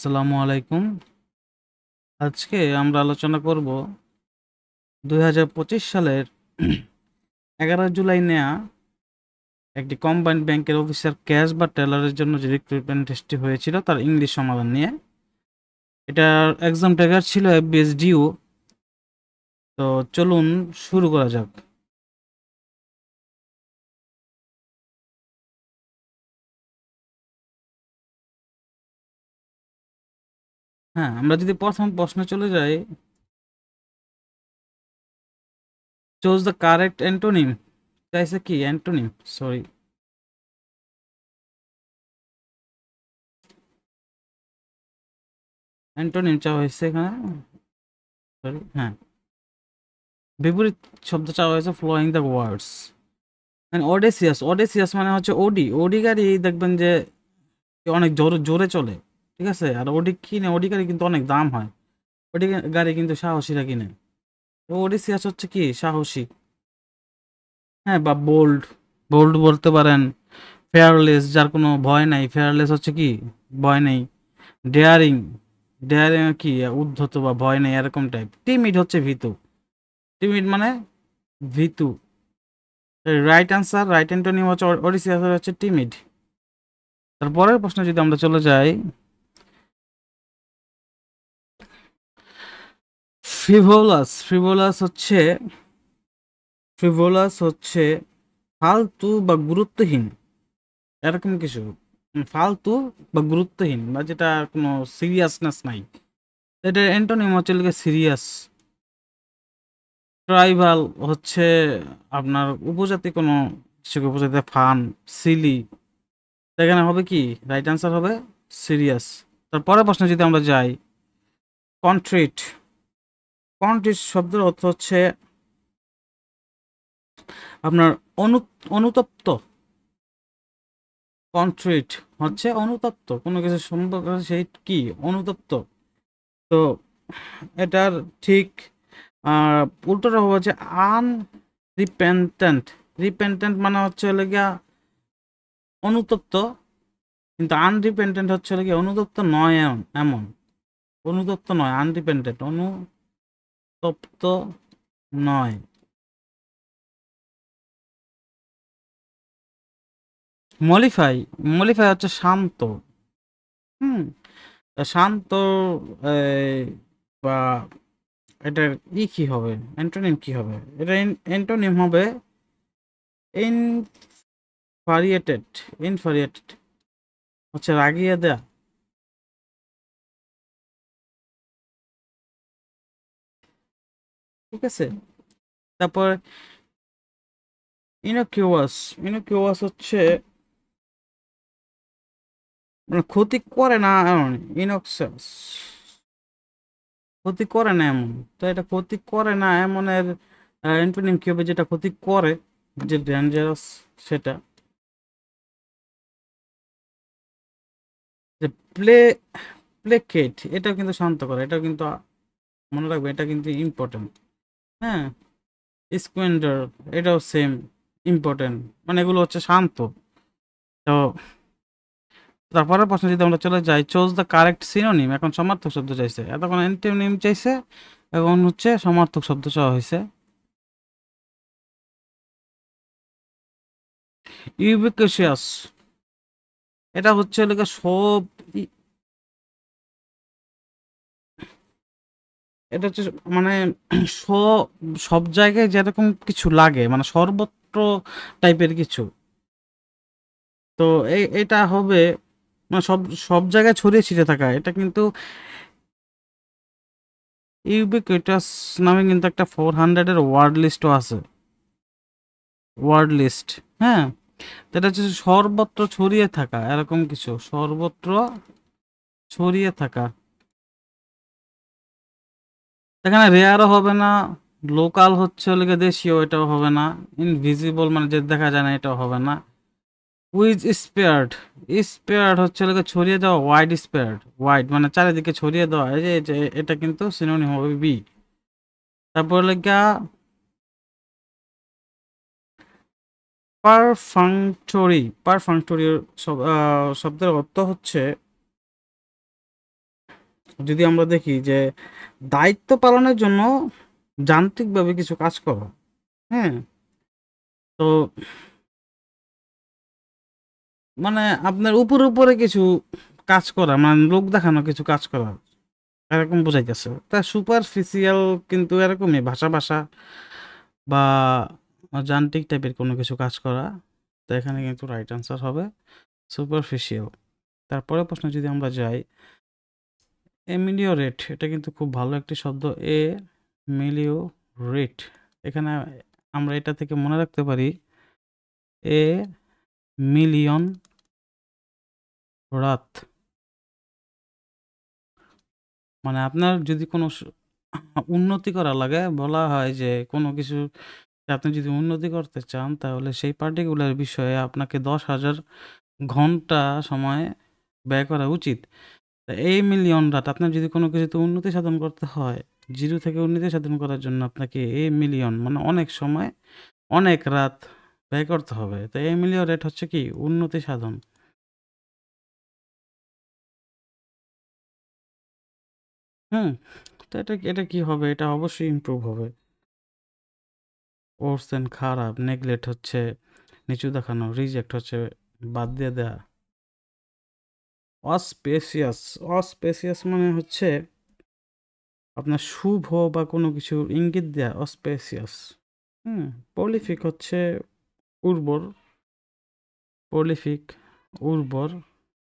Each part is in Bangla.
আসসালামু আলাইকুম। আজকে আমরা আলোচনা করব 2025 সালের 11 জুলাই নেয়া একটি কম্বাইন্ড ব্যাংকের অফিসার ক্যাশ বা টেলারের জন্য যে রিক্রুটমেন্ট টেস্টটি হয়েছিল তার ইংলিশ সমাধান নিয়ে। এটার এক্সাম ট্যাগার ছিল এফবিএসডিও। তো চলুন শুরু করা যাক। হ্যাঁ, আমরা যদি প্রথম প্রশ্নে চলে যাই, চুজ দ্য কারেক্ট অ্যান্টোনিম। চাইছে কি অ্যান্টোনিম, সরি অ্যান্টোনিম চাওয়া হয়েছে এখানে, সরি হ্যাঁ, বিপরীত শব্দ চাওয়া হয়েছে ফ্লোয়িং দ্য ওয়ার্ডস। মানে অডেসিয়াস, অডেসিয়াস মানে হচ্ছে ওডি। ওডি গাড়ি দেখবেন যে অনেক জোরে জোরে চলে, ঠিক আছে। আর ওডি কিনে, ওডি গাড়ি কিন্তু অনেক দাম হয়। ওডি গাড়ি কিন্তু সাহসীরা কিনে। তো ওডিসিয়াস হচ্ছে কি সাহসী। হ্যাঁ, বা বোল্ড, বোল্ড বলতে পারেন। ফেয়ারলেস, যার কোনো ভয় নাই, ফেয়ারলেস হচ্ছে কি ভয় নেই। ডেয়ারিং, ডেয়ারিং কি উদ্ধত বা ভয় নেই এরকম টাইপ। টিমিড হচ্ছে ভীতু, টিমিড মানে ভীতু। রাইট আনসার, রাইট অ্যান্টোনিম হচ্ছে ওডিসিয়াস হচ্ছে টিমিড। তারপরের প্রশ্ন যদি আমরা চলে যাই, ফ্রিভোলাস। ফ্রিভোলাস হচ্ছে ফালতু বা গুরুত্বহীন, এরকম কিছু। ফালতু বা গুরুত্বহীন বা যেটা কোনো সিরিয়াসনেস নাই। এটা অ্যান্টোনিম হচ্ছে লিখে সিরিয়াস। ট্রাইবাল হচ্ছে আপনার উপজাতি, কোনো কিছুকে উপজাতি। ফান, সিলি, এখানে হবে কি রাইট আনসার হবে সিরিয়াস। তারপরের প্রশ্নে যদি আমরা যাই, কন্ট্রিট। কন্ট্রিট শব্দের অর্থ হচ্ছে আপনার অনুতপ্ত। কন্ট্রিট হচ্ছে অনুতপ্ত, কোনো কিছু সম্পর্কে সেই কি অনুতপ্ত। তো এটার ঠিক উল্টোটা হবে হচ্ছে আনরিপেন্টেন্ট। রিপেন্টেন্ট মানে হচ্ছে হলো গিয়া অনুতপ্ত, কিন্তু আনরিপেন্টেন্ট হচ্ছে হলো গিয়া অনুতপ্ত নয় এমন। অনুতপ্ত নয়, আনরিপেন্টেন্ট, অনুতপ্ত নয়। মলিফাই, মলিফাই হচ্ছে শান্ত। হুম, শান্ত। এই, বা এটার কি হবে, অ্যান্টোনিম কি হবে? এটা অ্যান্টোনিম হবে ইনফারিয়েটেড। ইনফারিয়েটেড হচ্ছে রাগিয়ে দেয়া। ঠিক আছে। তারপর ইনোকিউয়াস। ইনোকিউয়াস হচ্ছে মানে ক্ষতি করে না এমন। ইনক্সাস ক্ষতি করে না এমন। তো এটা ক্ষতি করে না এমনের অ্যান্টোনিম কি হবে? যেটা ক্ষতি করে, যে ডেঞ্জারাস, সেটা। যে প্লে প্লেকেট, এটাও কিন্তু শান্ত করে। এটাও কিন্তু মনে রাখবে, এটা কিন্তু ইম্পর্টেন্ট। হ্যাঁ, স্কুয়েন্ডার, এটাও সেম ইম্পর্টেন্ট। মানে এগুলো হচ্ছে শান্ত। তো তারপরের প্রশ্ন যদি আমরা চলে যাই, চোজ দ্য কারেক্ট সিনোনিম। এখন সমার্থক শব্দ চাইছে, এতক্ষণ অ্যান্টোনিম চাইছে, এখন হচ্ছে সমার্থক শব্দ চাওয়া হয়েছে। ইউবিকুইয়াস, এটা হচ্ছে লেগে সব ই- এটা হচ্ছে মানে সব সব জায়গায় যেরকম কিছু লাগে, মানে সর্বত্র টাইপের কিছু। তো এটা হবে মানে সব সব জায়গায় ছড়িয়ে ছিটে থাকা। এটা কিন্তু ইউবিকুইটাস নামে কিন্তু একটা 400-এর ওয়ার্ড লিস্টও আছে। ওয়ার্ড লিস্ট, হ্যাঁ। তো এটা হচ্ছে সর্বত্র ছড়িয়ে থাকা, এরকম কিছু, সর্বত্র ছড়িয়ে থাকা। এখানে রেয়ারও হবে না, লোকাল হচ্ছে হলে দেশীয়, এটাও হবে না। ইনভিজিবল মানে যে দেখা যায় না, এটাও হবে না। উইজ স্পেয়ার্ড, স্পেয়ার্ড হচ্ছে হলে ছড়িয়ে দেওয়া। ওয়াইড স্পেয়ার্ড, ওয়াইড মানে চারিদিকে ছড়িয়ে দেওয়া। এই যে এটা কিন্তু সিনোনিম হবে বি। তারপর লেগা পারফাংটরি। পারফাংটরি শব্দের অর্থ হচ্ছে যদি আমরা দেখি যে দায়িত্ব পালনের জন্য যান্ত্রিকভাবে কিছু কাজ করা, হ্যাঁ, তো মানে আপনার উপরে উপরে কিছু কাজ করা, মানে লোক দেখানো কিছু কাজ করা, এরকম বোঝাইতেছে। তা সুপারফিশিয়াল কিন্তু এরকমই ভাষা ভাষা বা যান্ত্রিক টাইপের কোনো কিছু কাজ করা। তো এখানে কিন্তু রাইট আনসার হবে সুপারফিশিয়াল। তারপরে প্রশ্ন যদি আমরা যাই, এমিলিওরেট, এটা কিন্তু খুব ভালো একটি শব্দ। এমিলিওরেট, এখানে আমরা এটা থেকে মনে রাখতে পারি এ মিলিয়ন রাত। মানে আপনার যদি কোনো উন্নতি করা লাগে, বলা হয় যে কোনো কিছু আপনি যদি উন্নতি করতে চান তাহলে সেই পার্টিকুলার বিষয়ে আপনাকে 10,000 ঘন্টা সময় ব্যয় করা উচিত। তা এই মিলিয়ন রাত, আপনার যদি কোনো কিছুতে উন্নতি সাধন করতে হয়, জিরো থেকে উন্নতি সাধন করার জন্য আপনাকে এই মিলিয়ন মানে অনেক সময় অনেক রাত ব্যয় করতে হবে। তো এই মিলিয়ন রেট হচ্ছে কি উন্নতি সাধন। হুম, তো এটা এটা কি হবে? এটা অবশ্যই ইমপ্রুভ হবে। ওরসেন খারাপ, নেগলেক্ট হচ্ছে নিচু দেখানো, রিজেক্ট হচ্ছে বাদ দিয়ে দেয়া। অস্পেসিয়াস, অস্পেসিয়াস মানে হচ্ছে আপনার শুভ বা কোনো কিছুর ইঙ্গিত দেয়া, অস্পেসিয়াস। হুম, পলিফিক হচ্ছে উর্বর, পলিফিক উর্বর।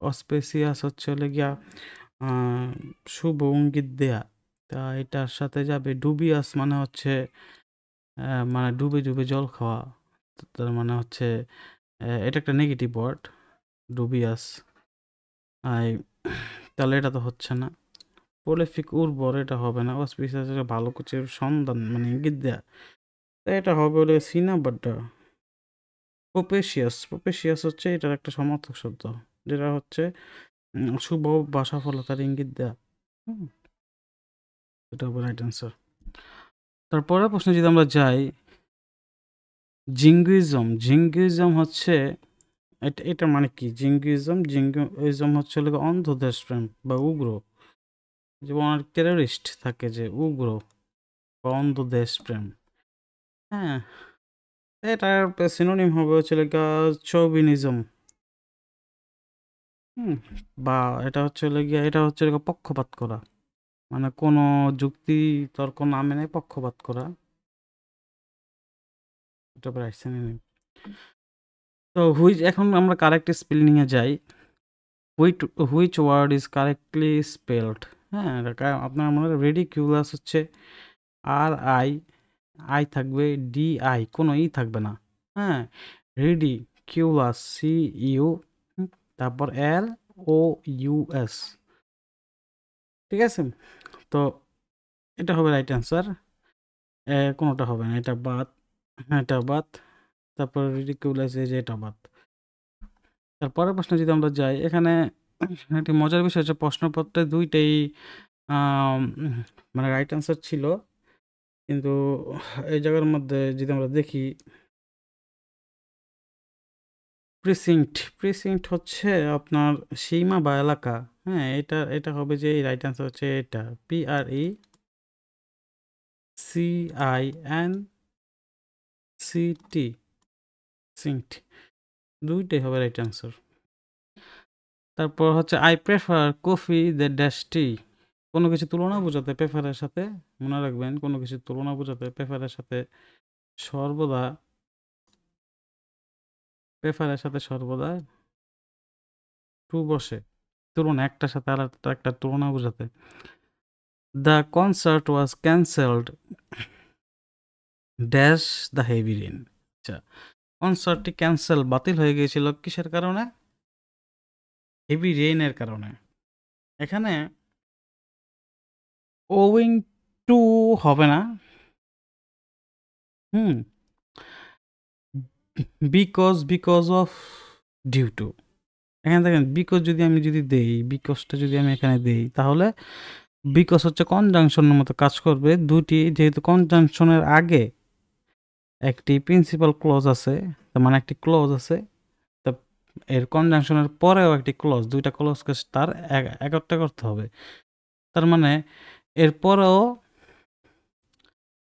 অস্পেসিয়াস হচ্ছে হলে গিয়া শুভ ইঙ্গিত দেয়া। তা এটার সাথে যাবে ডুবিয়াস, মানে হচ্ছে মানে ডুবে ডুবে জল খাওয়া। তার মানে হচ্ছে এটা একটা নেগেটিভ ওয়ার্ড, ডুবিয়াস। আই তাহলে এটা তো হচ্ছে না। প্রলিফিক উর্বর এটা হবে না। অস্পিসিয়াস ভালো কিছুর সন্ধান মানে ইঙ্গিত দেয়া। তো এটা হবে হলে সি নাম্বারটা। প্রোপেশিয়াস, প্রোপেশিয়াস হচ্ছে এটার একটা সমার্থক শব্দ, যেটা হচ্ছে শুভ বা সফলতার ইঙ্গিত দেয়া। হুম, এটা হবে রাইট অ্যান্সার। তারপরে প্রশ্নে যদি আমরা যাই, জিঙ্গুইজম, জিঙ্গুইজম হচ্ছে এটা, এটা মানে কি? জিঙ্গুইজম, জিঙ্গুইজম হচ্ছে হলো অন্ধ দেশপ্রেম বা উগ্র। যেমন অনেক টেররিস্ট থাকে যে উগ্র বা অন্ধ দেশপ্রেম। হ্যাঁ, এটার সিনোনিম হবে হচ্ছে গিয়ে চৌবিনিজম। হুম, বা এটা হচ্ছে হলো গিয়ে, এটা হচ্ছে হলো গিয়ে পক্ষপাত করা, মানে কোনো যুক্তি তর্ক না মেনে পক্ষপাত করা। এটা রাইট সিনোনিম। তো হুইচ, এখন আমরা কারেক্ট স্পেলিং এ যাই। Which word is correctly spelled? হ্যাঁ, আপনার মনে হয় রেডিকিউলাস হচ্ছে আর আই, আই থাকবে ডি আই, কোনো ই থাকবে না। হ্যাঁ, রিডিকিউলাস সি ইউ, তারপর এল ও ইউ এস। ঠিক আছে, তো এটা হবে রাইট অ্যান্সার। কোনোটা হবে না, এটা বাদ, হ্যাঁ এটা বাদ। তারপর রিডিকিউলাস, এই যে এটা বাদ। তারপরের প্রশ্নে যদি আমরা যাই, এখানে একটি মজার বিষয় হচ্ছে প্রশ্নপত্রে দুইটাই মানে রাইট অ্যান্সার ছিল, কিন্তু এই জায়গার মধ্যে যদি আমরা দেখি প্রিসিংক্ট, প্রিসিংক্ট হচ্ছে আপনার সীমা বা এলাকা। হ্যাঁ, এটা এটা হবে যে রাইট অ্যান্সার হচ্ছে এটা, PRECINCT, সিঙ্কট, দুইটাই হবে রাইট অ্যান্সার। তারপর হচ্ছে I prefer coffee the dash tea, কোনো কিছু তুলনা বোঝাতে প্রেফারের সাথে, মনে রাখবেন কোনো কিছু তুলনা বোঝাতে প্রেফারের সাথে সর্বদা, প্রেফারের সাথে সর্বদা টু বসে, তুলনা একটার সাথে আর একটা তুলনা বোঝাতে। The concert was cancelled dash the heavy rain. আচ্ছা, কনসার্টটি ক্যান্সেল বাতিল হয়ে গিয়েছিল কিসের কারণে? হেভি রেইনের কারণে। এখানে ওয়িং টু হবে না। হুম, বিকজ অফ, ডিউ টু। এখানে দেখেন বিকজ যদি আমি যদি দেই, বিকজটা যদি আমি এখানে দেই, তাহলে বিকজ হচ্ছে কনজাংশনের মতো কাজ করবে। দুটি যেহেতু কনজাংশনের আগে একটি প্রিন্সিপাল ক্লজ আছে, তার মানে একটি ক্লজ আছে, তা এর কনজাংশনের পরেও একটি ক্লজ, দুইটা ক্লজকে তার একটা করতে হবে। তার মানে এরপরেও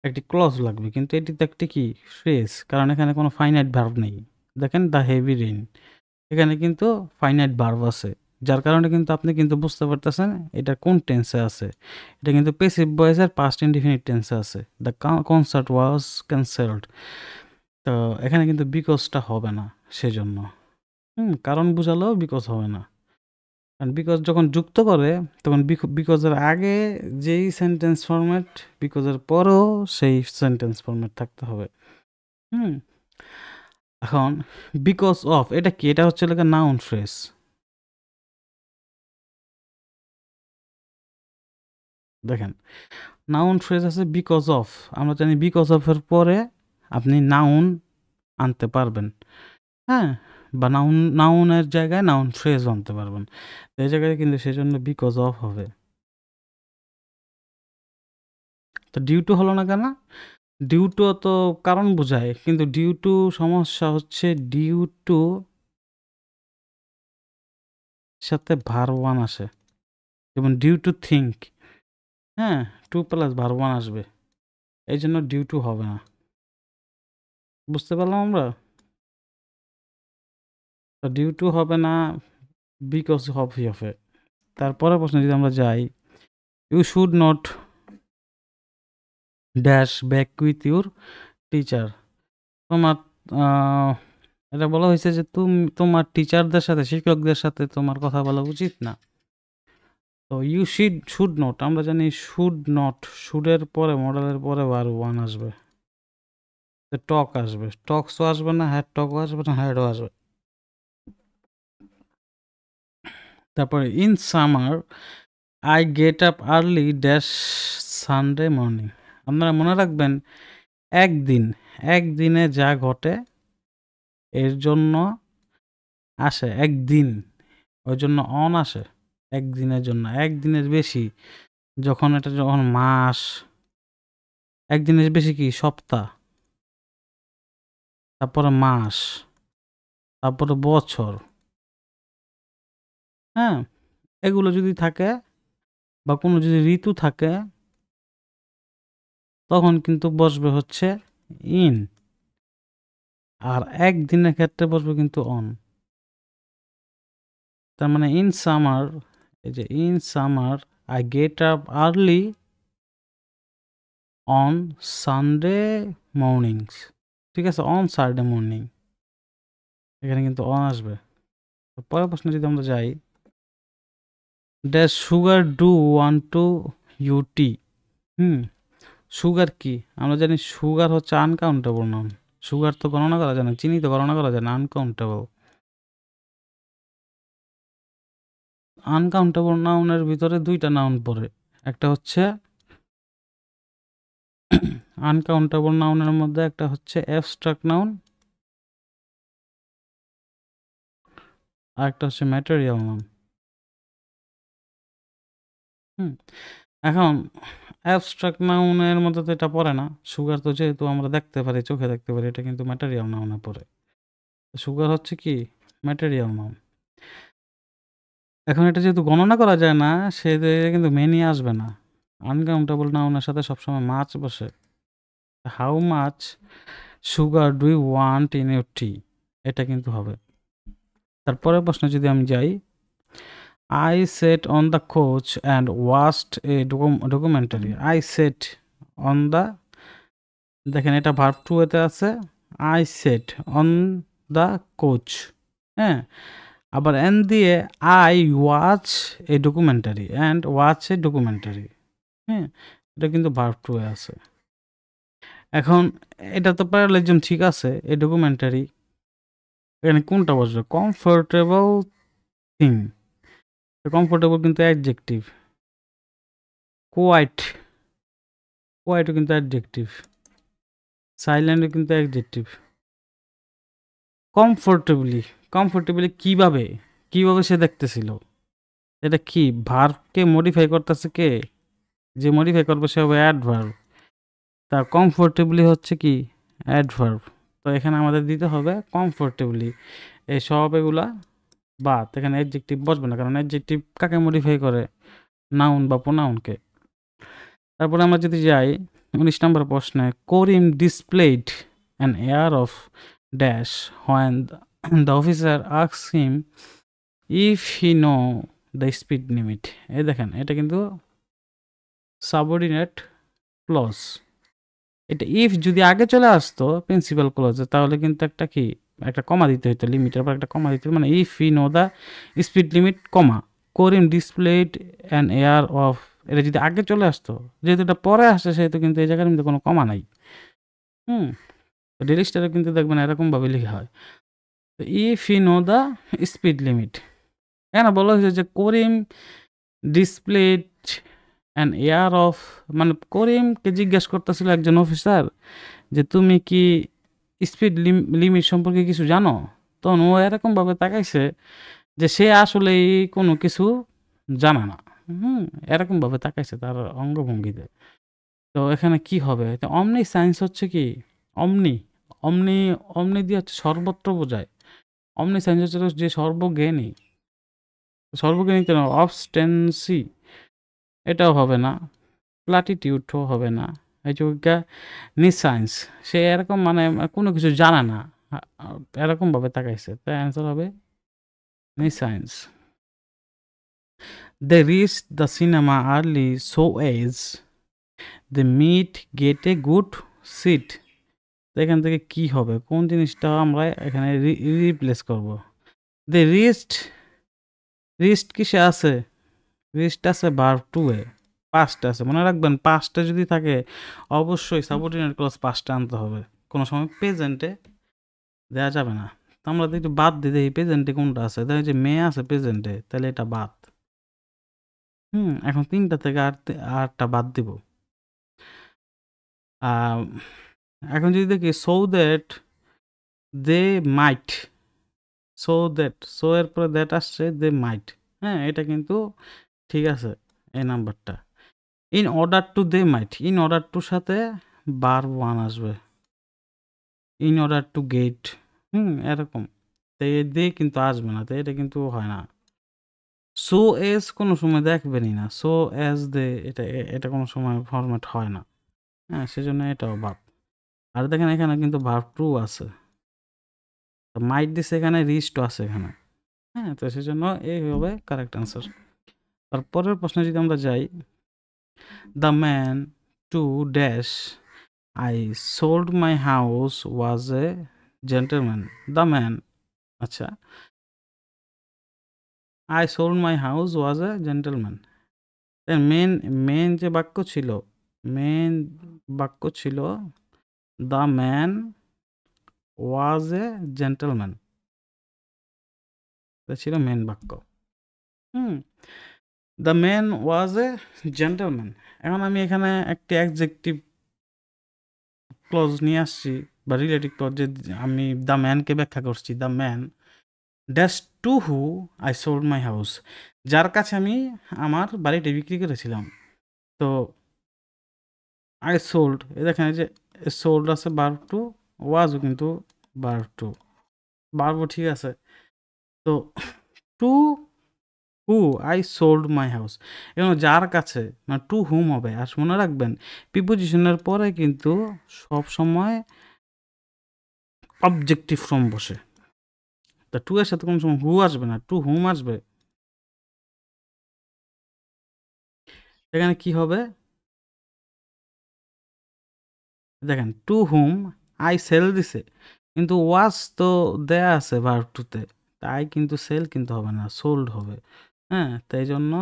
একটি ক্লজ লাগবে, কিন্তু এটিতে একটি কি ফ্রেজ, কারণ এখানে কোনো ফাইনাইট ভার্ব নেই। দেখেন দ্য হেভি রেইন, এখানে কিন্তু ফাইনাইট ভার্ব আছে, যার কারণে কিন্তু আপনি কিন্তু বুঝতে পারতেছেন এটা কোন টেন্সে আছে। এটা কিন্তু প্যাসিভ ভয়েসের পাস্ট ইনডিফিনিট টেন্সে আছে। দ্য কনসার্ট ওয়াজ ক্যান্সেলড, তো এখানে কিন্তু বিকজটা হবে না, সেজন্য কারণ বুঝালেও বিকজ হবে না। কারণ বিকজ যখন যুক্ত করে তখন বিকজের আগে যেই সেন্টেন্স ফরম্যাট, বিকজের পরেও সেই সেন্টেন্স ফরম্যাট থাকতে হবে। এখন বিকজ অফ এটা কি? এটা হচ্ছে লেখা নাউন ফ্রেজ। দেখেন নাউন ফ্রেজ আছে বিকজ অফ, আমরা জানি বিকজ অফের পরে আপনি নাউন আনতে পারবেন, হ্যাঁ, বা নাউনের জায়গায় নাউন ফ্রেজ আনতে পারবেন। এই জায়গায় কিন্তু সেজন্য বিকজ অফ হবে। তো ডিউ টু হলো না কেন? ডিউ টু তো কারণ বোঝায়, কিন্তু ডিউ টু সমস্যা হচ্ছে ডিউ টু সাথে ভার্ব ওয়ান আসে, যেমন ডিউ টু থিঙ্ক, হ্যাঁ, টু প্লাস ভার্ব ওয়ান আসবে, এই জন্য ডিউ টু হবে না। বুঝতে পারলাম আমরা? তো ডিউ টু হবে না, বিকজ অফই হবে। তারপরে প্রশ্ন যদি আমরা যাই, you should not dash back with your teacher. তোমার এটা বলা হয়েছে যে তোমার টিচারদের সাথে, শিক্ষকদের সাথে তোমার কথা বলা উচিত না। তো ইউ শুড নট, আমরা জানি শুড নট, শুডের পরে মডেলের পরে ভার্ব ওয়ান আসবে, টক আসবে, টকসও আসবে না, হ্যাড টকও আসবে না, হ্যাডও আসবে। তারপরে in summer I get up early dash Sunday morning. আপনারা মনে রাখবেন একদিনে যা ঘটে এর জন্য আসে একদিন, ওই জন্য অন আসে একদিনের জন্য। একদিনের বেশি যখন মাস, একদিনের বেশি কি সপ্তাহ, তারপরে মাস, তারপরে বছর, হ্যাঁ, এগুলো যদি থাকে বা কোনো যদি ঋতু থাকে তখন কিন্তু বসবে হচ্ছে ইন, আর একদিনের ক্ষেত্রে বসবে কিন্তু অন। তার মানে ইন সামার, এই যে in summer I get up early on Sunday mornings, ঠিক আছে, অন সানডে মর্নিং, এখানে কিন্তু অন আসবে। পরের প্রশ্ন যদি আমরা যাই, dash sugar do one to you T. Sugar কি? আমরা জানি সুগার হচ্ছে আনকাউন্টেবল নাউন। সুগার তো গণনা করা যায় না, চিনি তো গণনা করা যায় না, আনকাউন্টেবল। আনকাউন্টেবল নাউনের ভিতরে দুইটা নাউন পড়ে, একটা হচ্ছে আনকাউন্টেবল নাউনের মধ্যে একটা হচ্ছে অ্যাবস্ট্রাক্ট নাউন, আর একটা হচ্ছে ম্যাটেরিয়াল নাউন। এখন অ্যাবস্ট্রাক্ট নাউনের মধ্যে তো এটা পড়ে না, সুগার তো যেহেতু আমরা দেখতে পারি, চোখে দেখতে পারি, এটা কিন্তু ম্যাটেরিয়াল নাউনে পড়ে। সুগার হচ্ছে কি ম্যাটেরিয়াল নাউন। এখন এটা যেহেতু গণনা করা যায় না, সেদিকে কিন্তু মেনি আসবে না। আনকাউন্টেবল নাউনের সাথে সবসময় মাছ বসে। How much sugar do you want in your tea, এটা কিন্তু হবে। তারপরের প্রশ্নে যদি আমি যাই, I sat on the couch and watched a documentary. I sat on the, দেখেন এটা ভার্ব টু এতে আছে, I sat on the couch, হ্যাঁ, আবার এন দিয়ে I watch a documentary, and watch a documentary, হ্যাঁ, এটা কিন্তু ভার্ব টু এ আছে। এখন এটা তো প্যারালেলিজম ঠিক আছে, এ ডকুমেন্টারি, এখানে কোনটা বসবে? কমফোর্টেবল থিং, কমফোর্টেবল কিন্তু অ্যাডজেক্টিভ, কোয়াইটও কিন্তু অ্যাডজেক্টিভ, সাইলেন্টও কিন্তু অ্যাডজেক্টিভ। কমফোর্টেবলি কিভাবে সে দেখতেছিল, এটা কি ভার্বকে মডিফাই করতেছে কে? যে মডিফাই করবে সে হবে অ্যাডভার্ব, তার কমফোর্টেবলি হচ্ছে কি অ্যাডভার্ব। তো এখানে আমাদের দিতে হবে কমফোর্টেবলি, এই সব এগুলা বাদ, এখানে অ্যাডজেক্টিভ বসবে না, কারণ অ্যাডজেক্টিভ কাকে মডিফাই করে? নাউন বা প্রোনাউনকে। তারপরে আমরা যদি যাই 19 নম্বর প্রশ্নে, Karim displayed an air of dash when the officer asks him if he know the speed limit. এই দেখেন এটা কিন্তু সাবঅর্ডিনেট ক্লজ। এটা ইফ যদি আগে চলে আসতো প্রিন্সিপাল ক্লজে তাহলে কিন্তু একটা কমা দিতে হতো, লিমিটের পর একটা কমা দিতে হতো, মানে if he know the speed limit comma Karim displayed an air of, এটা যদি আগে চলে আসতো, যেহেতু এটা পরে আসছে সেহেতু কিন্তু এই জায়গার মধ্যে কোনো কমা নাই। ডেইলি স্টারে কিন্তু দেখবেন এরকমভাবে লেখা হয়, if he know the speed limit. এখানে বলা হয়েছে যে করিম ডিসপ্লেড অ্যান এয়ার অফ, মানে করিমকে জিজ্ঞেস করতেছিল একজন অফিসার যে তুমি কি স্পিড লিমিট সম্পর্কে কিছু জানো? তখন ও এরকমভাবে তাকাইছে যে সে আসলে কোনো কিছু জানে না। এরকমভাবে তাকাইছে তার অঙ্গভঙ্গিতে। তো এখানে কি হবে? অমনি সায়েন্স হচ্ছে কি অমনি অমনি অমনি দিয়ে হচ্ছে সর্বত্র বোঝায়। অমনি সায়েন্স হচ্ছে যে সর্বজ্ঞানী, সর্বজ্ঞানী কেন, অবস্টেন্সি এটাও হবে না, প্লাটিটিউডও হবে না। এই যে নিসায়েন্স, সে এরকম মানে কোনো কিছু জানে না, এরকমভাবে তাকাইছে, তাই অ্যান্সার হবে nescience. They reach the cinema early so as they might get a good seat. এখান থেকে কি হবে, কোন জিনিসটা আমরা এখানে রিপ্লেস করব? দে রিস্ট কিসে আছে? রিস্ট আছে ভার্ব টু এ, পাস্টে আছে। মনে রাখবেন পাস্টে যদি থাকে অবশ্যই সাবঅর্ডিনেট ক্লজ পাস্টে আনতে হবে, কোনো সময় প্রেজেন্টে দেওয়া যাবে না। তো আমরা একটু বাদ দিয়ে দেখি প্রেজেন্টে কোনটা আছে। দেখি যে মেয়ে আছে প্রেজেন্টে, তাহলে এটা বাদ। এখন 3টা থেকে আটটা বাদ দিব। এখন যদি দেখি so that they might, so এর পরে দ্যাট আসছে, দে মাইট। এটা কিন্তু ঠিক আছে এই নাম্বারটা। In order to they might, in order টুর সাথে ভার্ব ওয়ান আসবে, ইন অর্ডার টু গেট। এরকম তো দে কিন্তু আসবে না, তো এটা কিন্তু হয় না। সো এস কোনো সময় দেখবেনই না, সো এস দে এটা কোনো সময় ফরম্যাট হয় না। সেজন্য এটাও বাদ। আর দেখেন এখানে কিন্তু ভার্ব টু আছে, মাইট দিছে এখানে, রিস্ট আছে এখানে। তো সেজন্য এই হবে কারেক্ট আনসার। তারপরের প্রশ্নে যদি আমরা যাই, the man to dash I sold my house was a gentleman. The man, আচ্ছা, I sold my house was a gentleman. Main যে বাক্য ছিল, the man was a gentleman, এটা ছিল মেন বাক্য। The man was a gentleman. এখন আমি এখানে একটি অ্যাডজেক্টিভ ক্লজ নিয়ে আসছি বা রিলেটিভ ক্লজ, যে আমি দ্য ম্যানকে ব্যাখ্যা করছি। The man dash to who I sold my house, যার কাছে আমি আমার বাড়িটি বিক্রি করেছিলাম। তো আই সোল্ড, এ দেখেন এই যে সোল্ড আছে ভার্ব টু, ওয়াজও কিন্তু ভার্ব টু, ভার্বও ঠিক আছে। তো to who I sold my house, এবং যার কাছে মানে টু হুম হবে। আর মনে রাখবেন প্রিপোজিশনের পরে কিন্তু সব সময় অবজেক্টিভ ফর্ম বসে, তা টু এর সাথে কোনো সময় হু আসবে না, টু হুম আসবে। এখানে কি হবে দেখেন, টু হুম আই সেল দিছে, কিন্তু ওয়াজ তো দেয়া আছে ভার্ব টুতে, তাই কিন্তু সেল কিন্তু হবে না, সোল্ড হবে। তাই জন্য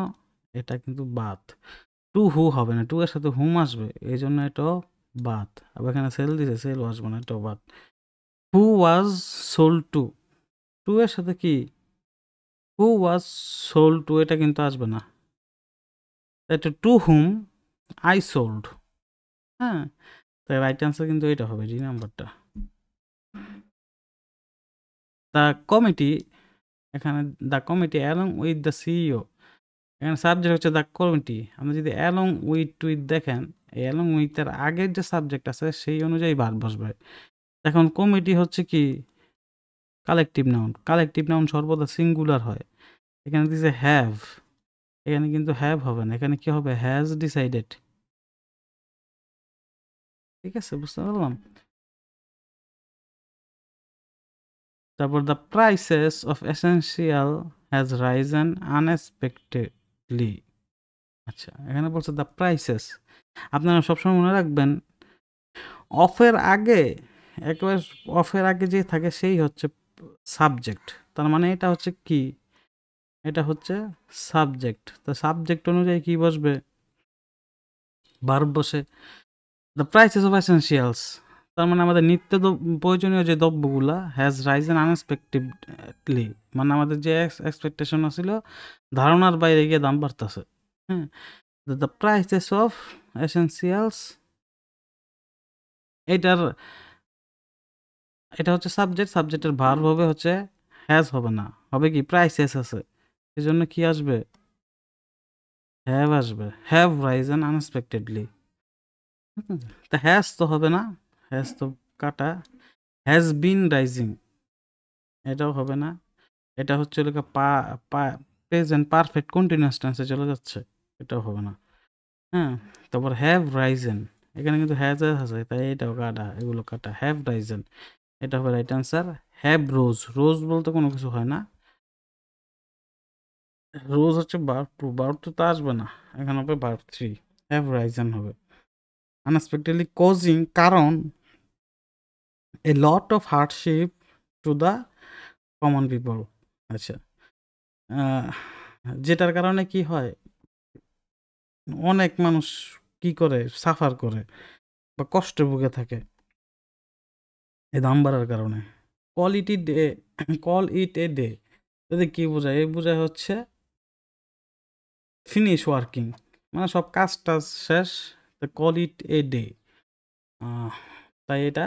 এটা কিন্তু বাদ। টু হু হবে না, টু এর সাথে হুম আসবে, এই জন্য এটাও বাদ। আবার এখানে সেল দিছে, সেল আসবে না, এটাও বাদ। হু ওয়াজ সোল্ড টু, টু এর সাথে কি হু ওয়াজ সোল্ড টু, এটা কিন্তু আসবে না। এটা টু হুম আই সোল্ড। তাই রাইট অ্যান্সার কিন্তু এটা হবে, ডি নাম্বারটা। দ্য কমিটি, এখানে the committee along with the CEO, এখানে সাবজেক্ট হচ্ছে দ্য কমিটি। আপনি যদি অ্যালং উইথ দেখেন, এই অ্যালং উইথের আগের যে সাবজেক্ট আছে সেই অনুযায়ী ভার্ব বসবে। এখন কমিটি হচ্ছে কি কালেকটিভ নাউন, কালেকটিভ নাউন সর্বদা সিঙ্গুলার হয়। এখানে দিছে হ্যাভ, এখানে কিন্তু হ্যাভ হবে না, এখানে কি হবে? Has decided. ঠিক আছে, বুঝতে পারলাম? তারপর the prices of essential has Ryzen unexpectedly. আচ্ছা, এখানে বলছে দ্য প্রাইসেস। আপনারা সবসময় মনে রাখবেন, অফের আগে, একবার অফের আগে যে থাকে সেই হচ্ছে সাবজেক্ট। তার মানে এটা হচ্ছে কি? এটা হচ্ছে সাবজেক্ট। তো সাবজেক্ট অনুযায়ী কি বসবে? ভার্ব বসে। দ্য প্রাইসেস অফ এসেনশিয়ালস, তার মানে আমাদের নিত্য প্রয়োজনীয় যে দ্রব্যগুলা হ্যাজ রাইজেন আনএক্সপেক্টেডলি, মানে আমাদের যে এক্সপেকটেশন ছিল ধারণার বাইরে গিয়ে দাম বাড়তেছে। হ্যাঁ, দ্য প্রাইসেস অফ এসেনশিয়ালস, এটার এটা হচ্ছে সাবজেক্ট। সাবজেক্টের ভার্ব হবে হচ্ছে হ্যাজ, হবে না, হবে কি? প্রাইসেস আছে, এই জন্য কি আসবে? হ্যাভ আসবে। Have Ryzen unexpectedly. তা হ্যাজ তো হবে না, হ্যাজ তো কাটা। হ্যাজ বিন রাইজিং, এটাও হবে না। এটা হচ্ছে লোকে প্রেজেন্ট পারফেক্ট কন্টিনিউয়াস টেন্সে চলে যাচ্ছে, এটাও হবে না। হ্যাঁ, তারপর হ্যাভ রাইজেন, এখানে কিন্তু হ্যাজ আছে, তাই এটাও কাটা, এগুলো কাটা। হ্যাভ রাইজেন, এটা হবে রাইট অ্যান্সার। হ্যাভ রোজ, রোজ বলতে কোনো কিছু হয় না, রোজ হচ্ছে ভার্ব টু, ভার্ব টু তো আসবে না, এখানে হবে ভার্ব থ্রি। হ্যাভ রাইজেন হবে। আনএক্সপেক্টেডলি কজিং, কারণ a lot of hardship to the common people. আচ্ছা, যেটার কারণে কি হয়, অনেক মানুষ কি করে, সাফার করে বা কষ্টে ভুগে থাকে এই দাম বাড়ার কারণে। Quality day, call it a day, যদি কি বোঝায়? এই বোঝায় হচ্ছে ফিনিশ ওয়ার্কিং, মানে সব কাজ টাজ শেষ, কল ইট এ ডে। তাই এটা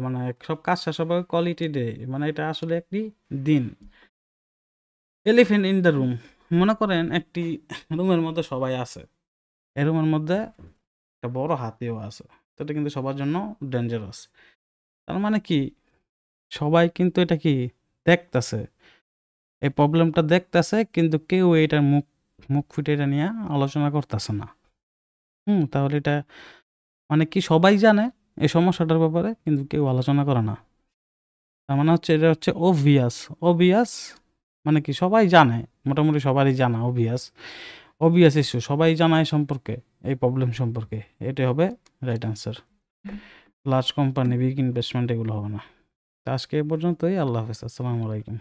মানে সব কাজ শেষ হবে, কোয়ালিটি ডে, মানে এটা আসলে একটি দিন। এলিফেন্ট ইন দ্য রুম, মনে করেন একটি রুমের মধ্যে সবাই আছে, এই রুমের মধ্যে একটা বড় হাতিও আছে, তো এটা কিন্তু সবার জন্য ডেঞ্জারাস। তার মানে কি, সবাই কিন্তু এটা কি দেখতেছে, এই প্রবলেমটা দেখতেছে, কিন্তু কেউ এটার মুখ মুখ ফুটে এটা নিয়ে আলোচনা করতেছে না। তাহলে এটা মানে কি, সবাই জানে এই সমস্যাটার ব্যাপারে, কিন্তু কেউ আলোচনা করে না। তার মানে হচ্ছে এটা হচ্ছে অবভিয়াস। অবভিয়াস মানে কি, সবাই জানে, মোটামুটি সবারই জানা। অবভিয়াস, অবভিয়াস ইস্যু, সবাই জানায় সম্পর্কে, এই প্রবলেম সম্পর্কে, এটাই হবে right answer. Large company, big investment, এগুলো হবে না। তো আজকে এ পর্যন্তই। আল্লাহ হাফেজ, আসসালামু আলাইকুম।